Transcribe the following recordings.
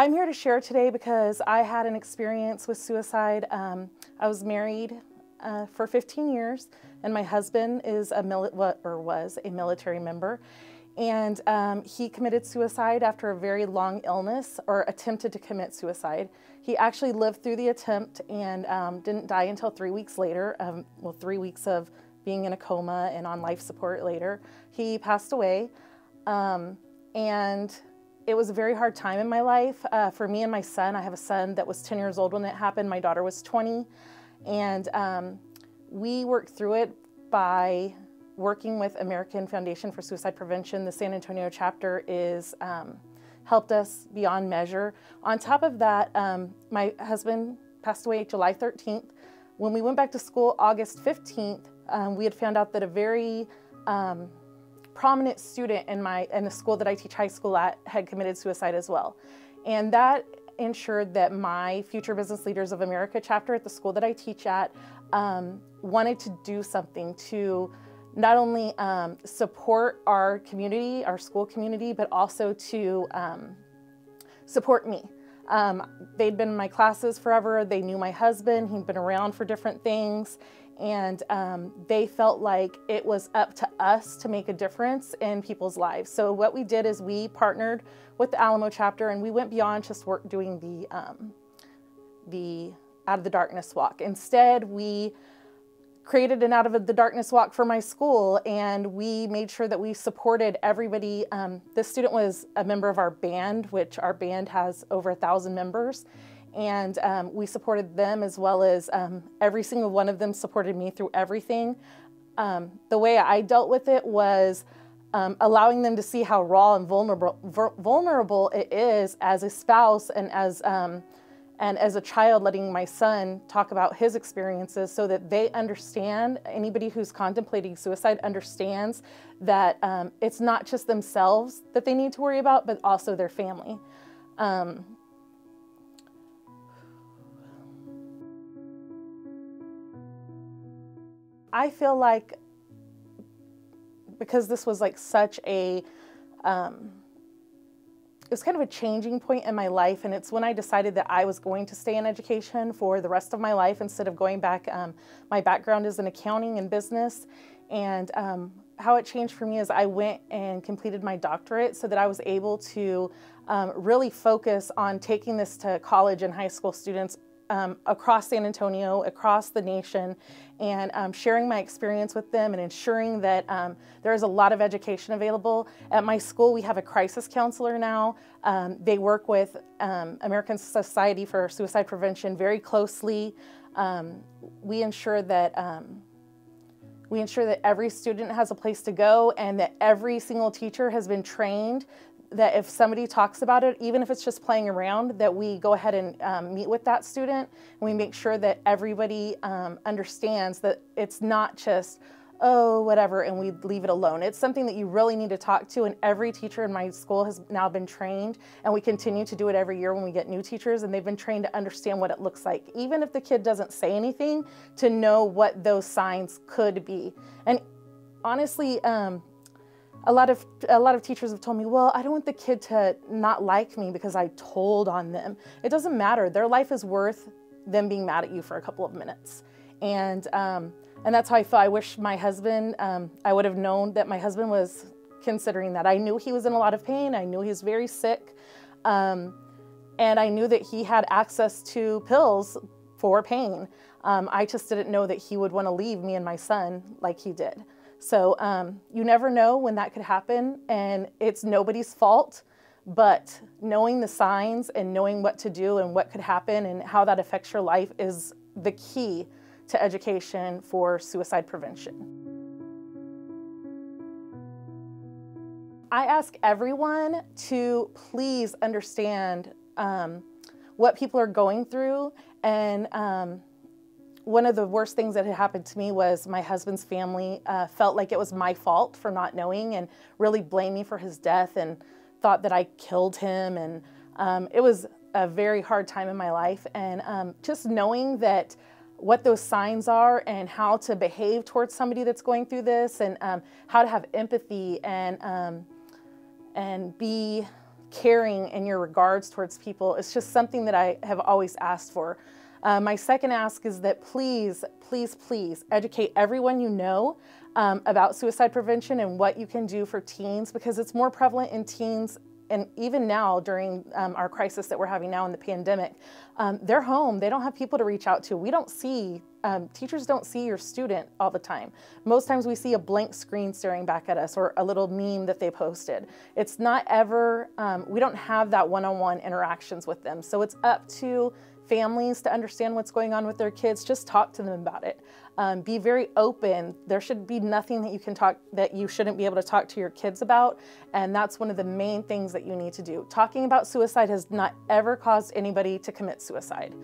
I'm here to share today because I had an experience with suicide. I was married for 15 years, and my husband is was a military member, and he committed suicide after a very long illness, or attempted to commit suicide. He actually lived through the attempt and didn't die until 3 weeks later. 3 weeks of being in a coma and on life support later. He passed away, and it was a very hard time in my life for me and my son. I have a son that was 10 years old when it happened. My daughter was 20. And we worked through it by working with American Foundation for Suicide Prevention. The San Antonio chapter is helped us beyond measure. On top of that, my husband passed away July 13th. When we went back to school August 15th, we had found out that a very prominent student in the school that I teach high school at had committed suicide as well. And that ensured that my Future Business Leaders of America chapter at the school that I teach at wanted to do something to not only support our community, our school community, but also to support me. They'd been in my classes forever. They knew my husband. He'd been around for different things. And they felt like it was up to us to make a difference in people's lives. So what we did is we partnered with the Alamo chapter, and we went beyond just doing the Out of the Darkness walk. Instead, we created an Out of the Darkness walk for my school, and we made sure that we supported everybody. This student was a member of our band, which our band has over 1,000 members. And we supported them, as well as every single one of them supported me through everything. The way I dealt with it was allowing them to see how raw and vulnerable it is as a spouse and as a child, letting my son talk about his experiences so that they understand, anybody who's contemplating suicide understands that it's not just themselves that they need to worry about, but also their family. I feel like because this was like such a, it was kind of a changing point in my life, and it's when I decided that I was going to stay in education for the rest of my life instead of going back. My background is in accounting and business, and how it changed for me is I went and completed my doctorate so that I was able to really focus on taking this to college and high school students across San Antonio, across the nation, and sharing my experience with them and ensuring that there is a lot of education available. At my school, we have a crisis counselor now. They work with American Society for Suicide Prevention very closely. We ensure that every student has a place to go, and that every single teacher has been trained that if somebody talks about it, even if it's just playing around, that we go ahead and meet with that student, and we make sure that everybody understands that it's not just, oh, whatever, and we leave it alone. It's something that you really need to talk to, and every teacher in my school has now been trained, and we continue to do it every year when we get new teachers, and they've been trained to understand what it looks like, even if the kid doesn't say anything, to know what those signs could be. And honestly, a lot of teachers have told me, well, I don't want the kid to not like me because I told on them. It doesn't matter. Their life is worth them being mad at you for a couple of minutes. And that's how I feel. I wish my husband, I would have known that my husband was considering that. I knew he was in a lot of pain. I knew he was very sick. And I knew that he had access to pills for pain. I just didn't know that he would want to leave me and my son like he did. So you never know when that could happen, and it's nobody's fault, but knowing the signs and knowing what to do and what could happen and how that affects your life is the key to education for suicide prevention. I ask everyone to please understand what people are going through, and one of the worst things that had happened to me was my husband's family felt like it was my fault for not knowing and really blamed me for his death and thought that I killed him. And it was a very hard time in my life. And just knowing that what those signs are and how to behave towards somebody that's going through this, and how to have empathy and be caring in your regards towards people. It's just something that I have always asked for. My second ask is that please, please, please educate everyone you know about suicide prevention and what you can do for teens, because it's more prevalent in teens. And even now, during our crisis that we're having now in the pandemic, they're home. They don't have people to reach out to. We don't see, teachers don't see your student all the time. Most times we see a blank screen staring back at us or a little meme that they posted. It's not ever, we don't have that one-on-one interactions with them. So it's up to families to understand what's going on with their kids. Just talk to them about it. Be very open. There should be nothing that you shouldn't be able to talk to your kids about. And that's one of the main things that you need to do. Talking about suicide has not ever caused anybody to commit suicide.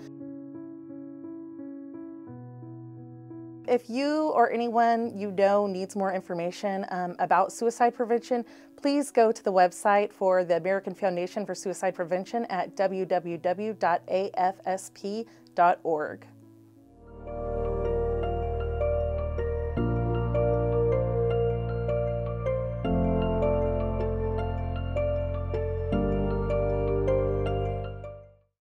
If you or anyone you know needs more information about suicide prevention, please go to the website for the American Foundation for Suicide Prevention at www.afsp.org.